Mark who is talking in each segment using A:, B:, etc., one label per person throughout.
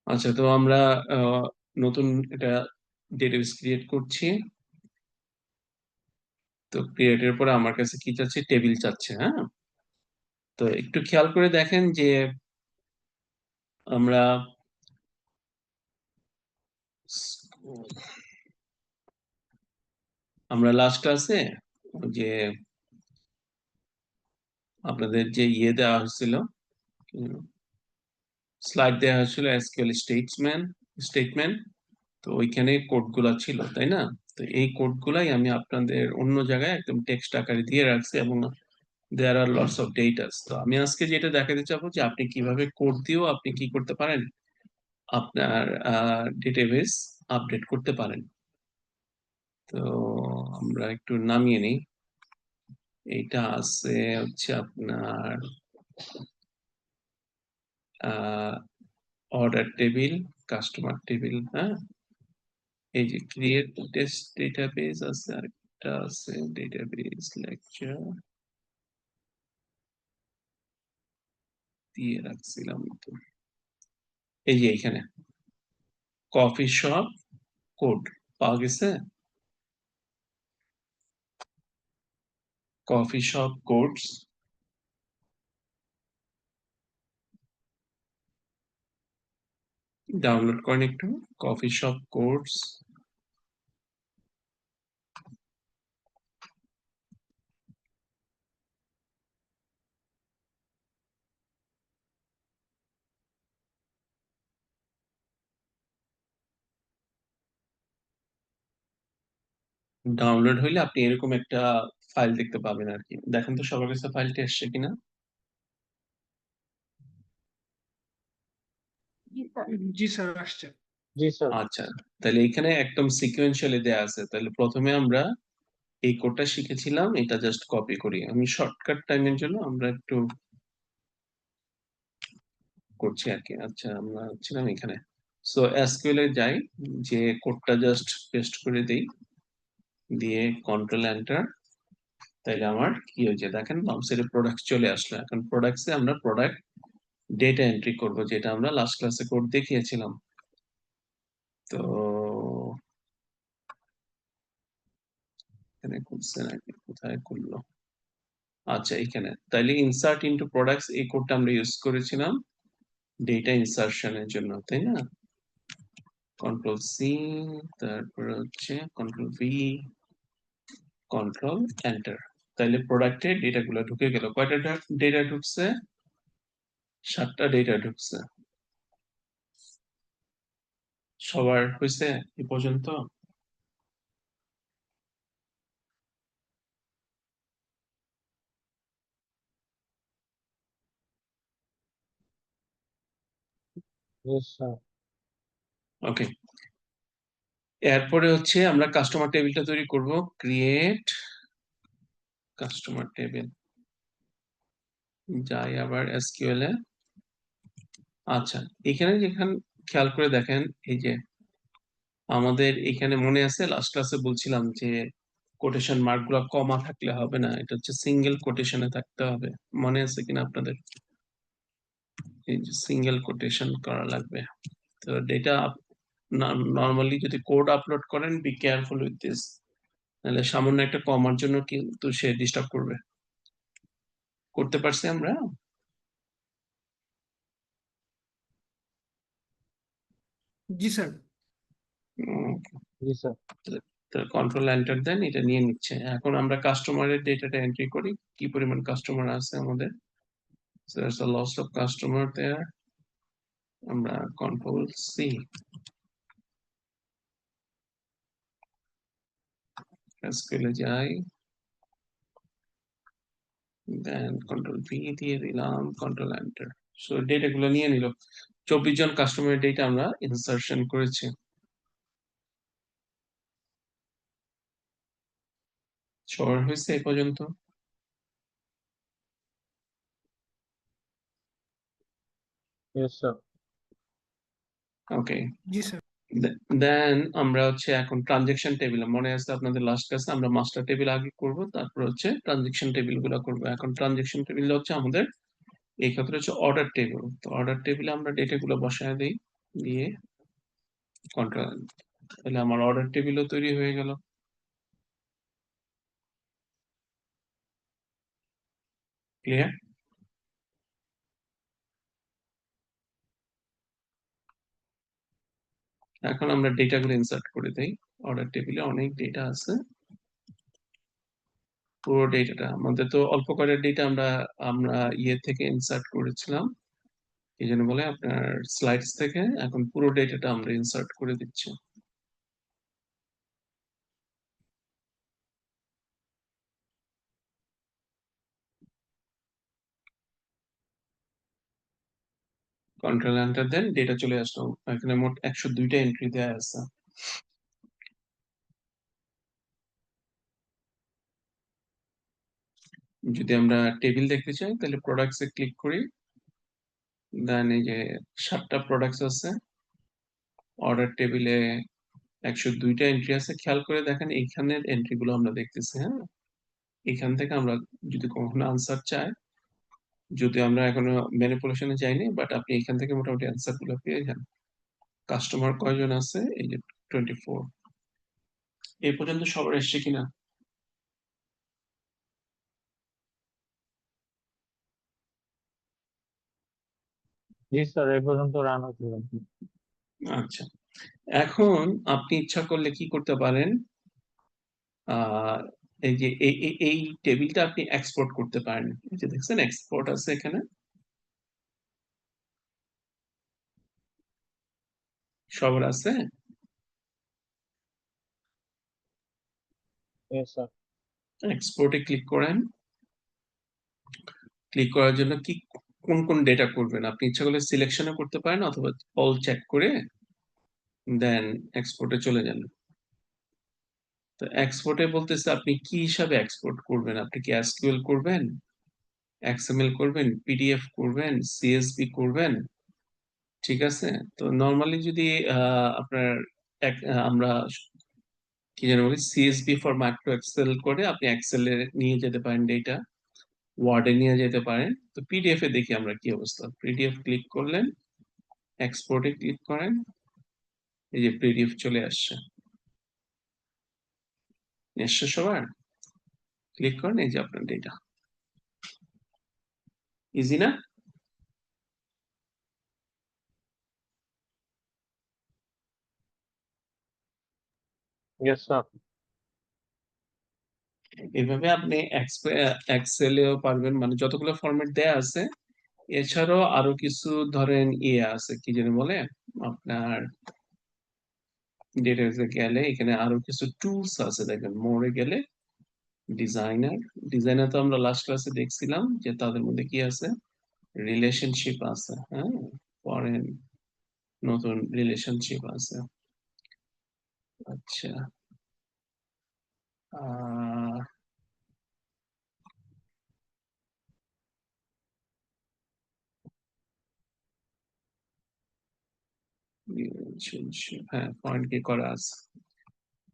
A: আচ্ছা, তো আমরা নতুন এটা ডেটাবেস ক্রিয়েট করছি। তো ক্রিয়েটের পরে আমার কাছে কি চাচ্ছে, টেবিল চাচ্ছে। হ্যাঁ, তো একটু খেয়াল করে দেখেন যে আমরা লাস্ট ক্লাসে যে আপনাদের যে দেওয়া হয়েছিল, স্লাইড দেওয়া হয়েছিল এসকিউএল স্টেটমেন্ট। তো ওইখানে কোডগুলা ছিল, তাই না? তো এই কোডগুলাই আমি আপনাদের অন্য জায়গায় একদম টেক্সট আকারে দিয়ে রাখছি, এবং দেয়ার আর লটস অফ ডেটাস। তো আমি আজকে যেটা দেখাতে চাবো যে আপনি কিভাবে কোড দিয়েও আপনি কি করতে পারেন, আপনার ডেটাবেস আপডেট করতে পারেন। তো আমরা একটু নামিয়ে নিই। এইটা আছে হচ্ছে আপনার অর্ডার টেবিল, কাস্টমার টেবিল। হ্যাঁ, এই যে ক্রিয়েট টেস্ট ডেটাবেস আছে, আরেকটা আছে ডেটাবেস লেকচার দিয়ে রাখছিলাম। তো এই যে এখানে কফি শপ কোড পাওয়া গেছে। কফি শপ কোডস ডাউনলোড করেন একটু। কফি শপ কোডস ডাউনলোড হইলে আপনি এরকম একটা ফাইল দেখতে পাবেন আর কি। দেখেন তো সবার কাছে ফাইলটা এসছে কিনা।
B: জি স্যার, আসছে।
C: জি স্যার।
A: আচ্ছা, তাহলে এখানে একদম সিকোয়েন্সিয়ালি দেয়া আছে। তাহলে প্রথমে আমরা এই কোডটা শিখেছিলাম, এটা জাস্ট কপি করি। আমি শর্টকাট টাইমের জন্য আমরা একটু করছি আর কি। আচ্ছা, আমরা ছিলাম এখানে। সো এসকিউএল এ যাই, যে কোডটা জাস্ট পেস্ট করে দেই, দিয়ে কন্ট্রোল এন্টার। তাইলে আমার কি হয়েছে দেখেন, বাম সাইডে প্রোডাক্ট চলে আসলো। এখন প্রোডাক্টসে আমরা প্রোডাক্ট ডেটা এন্ট্রি করব, যেটা আমরা লাস্ট ক্লাসে কোড দেখিয়েছিলাম। তো এখানে খুলছে নাকি, কোথায় খুললো? আচ্ছা, এখানে। তাইলে ইনসার্ট ইনটু প্রোডাক্টস, এই কোডটা আমরা ইউজ করেছিলাম ডেটা ইনসার্শনের জন্য, তাই না? কন্ট্রোল সি, তারপরে হচ্ছে কন্ট্রোল ভি, কন্ট্রোল এন্টার। তাইলে প্রোডাক্টে ডেটা গুলো ঢুকে গেল। কয়টা ডেটা ঢুকছে? 7টা ডেটা ঢুকছে। সবার হয়েছে এ পর্যন্ত?
C: Yes, sir.
A: ওকে, এরপরে হচ্ছে আমরা কাস্টমার টেবিলটা তৈরি করব। ক্রিয়েট কাস্টমার টেবিল, যাই আবার এসকিউএল এ। আচ্ছা, এখানে যেখানে খেয়াল করে দেখেন, এই যে আমাদের এখানে মনে আছে লাস্ট ক্লাসে বলছিলাম যে কোটেশন মার্ক গুলা কমা থাকলে হবে না, এটা হচ্ছে সিঙ্গেল কোটেশনে থাকতে হবে। মনে আছে কিনা আপনাদের? এই যে সিঙ্গেল কোটেশন করা লাগবে। তো ডেটা নর্মালি যদি কোড আপলোড করেন, বি কেয়ারফুল উইথ দিস, নাহলে সামান্য একটা কমার জন্য কিন্তু সে ডিস্টার্ব করবে। করতে পারছি আমরা?
B: জি স্যার।
C: জি স্যার।
A: কন্ট্রোল এন্টার দেন, এটা নিয়ে নিচ্ছে। এখন আমরা কাস্টমারের ডেটাটা এন্ট্রি করি, কি পরিমাণ কাস্টমার আছে আমাদের। So there's a loss of customer there. আমরা কন্ট্রোল সি, এসকিউএল এ যাই, দেন কন্ট্রোল ভি দিয়ে দিলাম, কন্ট্রোল এন্টার। সো ডেটা গুলো নিয়ে নিল। 24 জন কাস্টমারের ডেটা আমরা ইনসার্শন করেছি। সবার হয়েছে এই পর্যন্ত?
C: Yes, sir.
A: ওকে,
B: জি স্যার।
A: দেন আমরা হচ্ছে এখন ট্রানজেকশন টেবিল। মনে আছে আপনাদের লাস্ট ক্লাসে আমরা মাস্টার টেবিল আগে করব, তারপর হচ্ছে ট্রানজেকশন টেবিল গুলো করবো। এখন ট্রানজেকশন টেবিল হচ্ছে আমাদের এই ক্ষেত্রে হচ্ছে অর্ডার টেবিল। তো অর্ডার টেবিলে আমরা ডেটা গুলো বসায় দিই, দিয়ে কন্ট্রোল, তাহলে আমার অর্ডার টেবিলও তৈরি হয়ে গেল। ক্লিয়ার? এখন আমরা ডেটাগুলো ইনসার্ট করে দেই। অর্ডার টেবিলে অনেক ডেটা আছে, পুরো ডেটাটা আমাদের তো অল্প কয়টা ডেটা আমরা আমরা ইয়ে থেকে ইনসার্ট করেছিলাম, এই জন্য বলে আপনার স্লাইডস থেকে এখন পুরো ডেটাটা আমরা ইনসার্ট করে দিচ্ছি। কন্ট্রোল এন্টার দেন, ডেটা চলে আসলো। এখানে মোট 102টা এন্ট্রি দেয়া আছে। যদি আমরা টেবিল দেখতে চাই তাহলে প্রোডাক্টস এ ক্লিক করি, দেন এই যে 7টা প্রোডাক্টস আছে। অর্ডার টেবিলে 102টা এন্ট্রি আছে, খেয়াল করে দেখেন এইখানের এন্ট্রি গুলো আমরা দেখতেছি। হ্যাঁ, এখান থেকে আমরা যদি কখনো আনসার চাই, যদি আমরা এখনো ম্যানিপুলেশনে যাইনি, বাট আপনি এখান থেকে মোটামুটি অ্যান্সার গুলো পেয়ে যান। কাস্টমার কয়জন আছে, এই যে 24। এই পর্যন্ত সবার এসছে কিনা?
C: জি স্যার, এই পর্যন্ত রান হচ্ছে।
A: আচ্ছা, এখন আপনি ইচ্ছা করলে কি করতে পারেন, আহ এই যে এই টেবিলটা আপনি এক্সপোর্ট করতে পারেন। এই যে দেখছেন এক্সপোর্ট আছে এখানে, সবার আছে।
C: Yes sir.
A: এক্সপোর্টে ক্লিক করেন। ক্লিক করার জন্য কি কোন কোন ডেটা করবেন আপনি ইচ্ছা করলে সিলেকশনও করতে পারেন, অথবা অল চেক করে দেন এক্সপোর্টে চলে যান। তো এক্সপোর্টে বলতেছে আপনি কি হিসাবে এক্সপোর্ট করবেন, আপনি কি এসকিউএল করবেন, এক্সএমএল করবেন, পিডিএফ করবেন, সিএসভি করবেন। ঠিক আছে, তো নরমালি যদি আপনার আমরা কি যেন বলি সিএসভি ফরম্যাট টু এক্সেল করে আপনি এক্সেলে নিয়ে যেতে পারেন ডেটা, ওয়ার্ডে নিয়ে যেতে পারেন। তো পিডিএফ এ দেখি আমরা কি অবস্থা। পিডিএফ ক্লিক করলেন, এক্সপোর্টে ক্লিক করেন, এই যে পিডিএফ চলে আসছে। নিশ্চয় সবার ক্লিক করেন, এই যে আপনার ডেটা। ইজি না?
C: Yes sir.
A: এইভাবে আপনি এক্সেলেও পারবেন, মানে যতগুলো ফরম্যাট দেয়া আছে। এছাড়াও আরো কিছু ধরেন ইয়ে আছে, কি যেন বলে আপনার ডেটাবেসে গেলে এখানে আরো কিছু টুলস আছে, দেখেন মোরে গেলে ডিজাইনার। ডিজাইনার তো আমরা লাস্ট ক্লাসে দেখছিলাম যে তাদের মধ্যে কি আছে, রিলেশনশিপ আছে। হ্যাঁ, ফরেন নতুন রিলেশনশিপ আছে। আচ্ছা, আহ রিলেশনশিপ, হ্যাঁ পয়েন্ট কি করা আছে।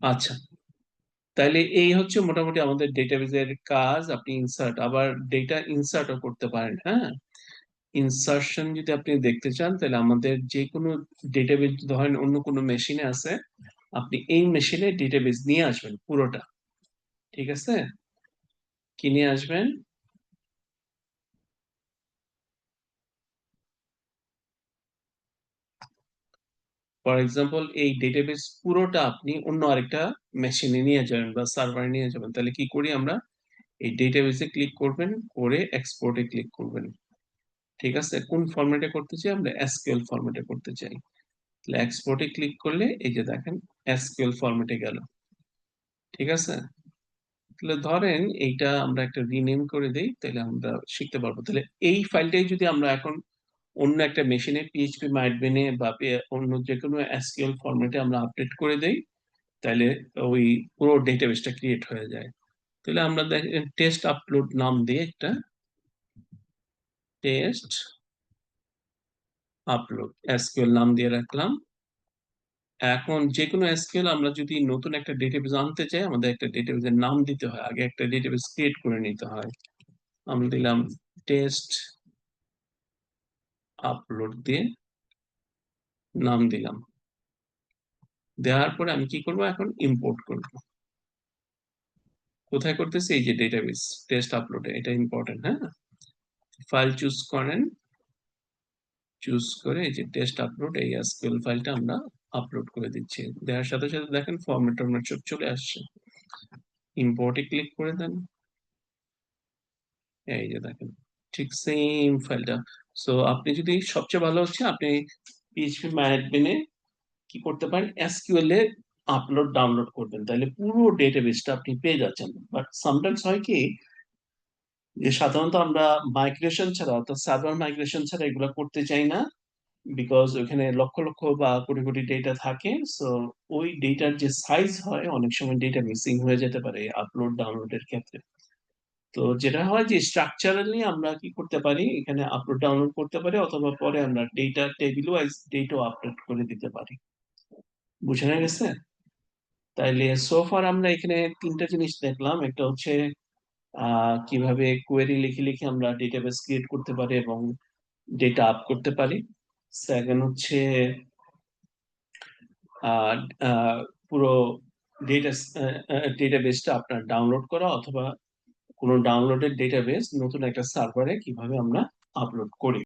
A: আচ্ছা, তাইলে এই হচ্ছে মোটামুটি আমাদের ডেটাবেজের কাজ। আপনি ইনসার্ট, আবার ডেটা ইনসার্টও করতে পারেন। হ্যাঁ, ইনসার্শন যদি আপনি দেখতে চান তাহলে আমাদের যে কোনো ডেটাবেজ ধরেন অন্য কোনো মেশিনে আছে, আপনি এই মেশিনে ডেটাবেজ নিয়ে আসবেন পুরোটা। ঠিক আছে, কি নিয়ে আসবেন? ফর এক্সাম্পল এই ডেটাবেস পুরোটা আপনি অন্য আরেকটা মেশিনে নিয়ে যাবেন বা সার্ভারে নিয়ে যাবেন, তাহলে কি করি আমরা, এই ডেটাবেসে ক্লিক করবেন, করে এক্সপোর্টে ক্লিক করবেন। ঠিক আছে, কোন ফরম্যাটে করতে চাই আমরা, এসকিউএল ফরম্যাটে করতে চাই। তাহলে এক্সপোর্টে ক্লিক করলে এই যে দেখেন এসকিউএল ফরম্যাটে গেল। ঠিক আছে, তাহলে ধরেন এইটা আমরা একটা রিনেম করে দেই, তাহলে আমরা শিখতে পারবো। তাহলে এই ফাইলটাই যদি আমরা এখন অন্য একটা মেশিনে পিএইচপি মাইডবেনে বা অন্য যে কোনো এসকিউএল ফরম্যাটে আমরা আপডেট করে দেই, তাহলে ওই পুরো ডেটাবেসটা ক্রিয়েট হয়ে যায়। তাহলে আমরা দেখেন টেস্ট আপলোড নাম দিয়ে একটা টেস্ট আপলোড এসকিউএল নাম দিয়ে রাখলাম। এখন যে কোনো এসকিউএল আমরা যদি নতুন একটা ডেটাবেস আনতে চাই, আমাদের একটা ডেটাবেসের নাম দিতে হয়, আগে একটা ডেটাবেস ক্রিয়েট করে নিতে হয়। আমরা দিলাম টেস্ট আপলোড দিয়ে নাম দিলাম, দেওয়ার পরে আমি কি করব, এখন ইম্পোর্ট করব। কোথায় করতেছি, এই যে ডেটাবেস টেস্ট আপলোডে, এটা ইম্পর্টেন্ট। হ্যাঁ, ফাইল চুজ করেন, চুজ করে এই যে টেস্ট আপলোড, এই এসকিউএল ফাইলটা আমরা আপলোড করে দিচ্ছি। দেওয়ার সাথে সাথে দেখেন ফরম্যাট টরম্যাট সব চলে আসছে। ইম্পোর্টে ক্লিক করে দেন, এই যে দেখেন ঠিক সেম ফাইলটা। সো আপনি যদি, সবচেয়ে ভালো হচ্ছে আপনি পিএইচপি ম্যানেজমেন্টে কি করতে পারেন, এসকিউএল এ আপলোড ডাউনলোড করবেন, তাহলে পুরো ডেটাবেসটা আপনি পেয়ে যাচ্ছেন। বাট সামটাইমস হয় কি, যে সাধারণত আমরা মাইগ্রেশন ছাড়া, অর্থাৎ সার্ভার মাইগ্রেশন ছাড়া এগুলো করতে চাই না, বিকজ ওখানে লক্ষ লক্ষ বা কোটি কোটি ডেটা থাকে। সো ওই ডেটার যে সাইজ হয়, অনেক সময় ডেটা মিসিং হয়ে যেতে পারে আপলোড ডাউনলোডের ক্ষেত্রে। তো যেটা হয় যে স্ট্রাকচারালি আমরা কি করতে পারি, এখানে আপলোড ডাউনলোড করতে পারি, অথবা পরে আমরা ডেটা টেবিল ওয়াইজ ডেটাও আপলোড করে দিতে পারি। বুঝে গেছে? তাইলে সোফার আমরা এখানে তিনটা জিনিস দেখলাম। একটা হচ্ছে কিভাবে কোয়েরি লিখে লিখে আমরা ডেটাবেস ক্রিয়েট করতে পারি এবং ডেটা আপ করতে পারি। সেকেন্ড হচ্ছে আহ, আহ, পুরো ডেটা ডেটাবেসটা আপনার ডাউনলোড করা, অথবা কোনো ডাউনলোডেড ডেটাবেস নতুন একটা সার্ভারে কিভাবে আমরা আপলোড করি।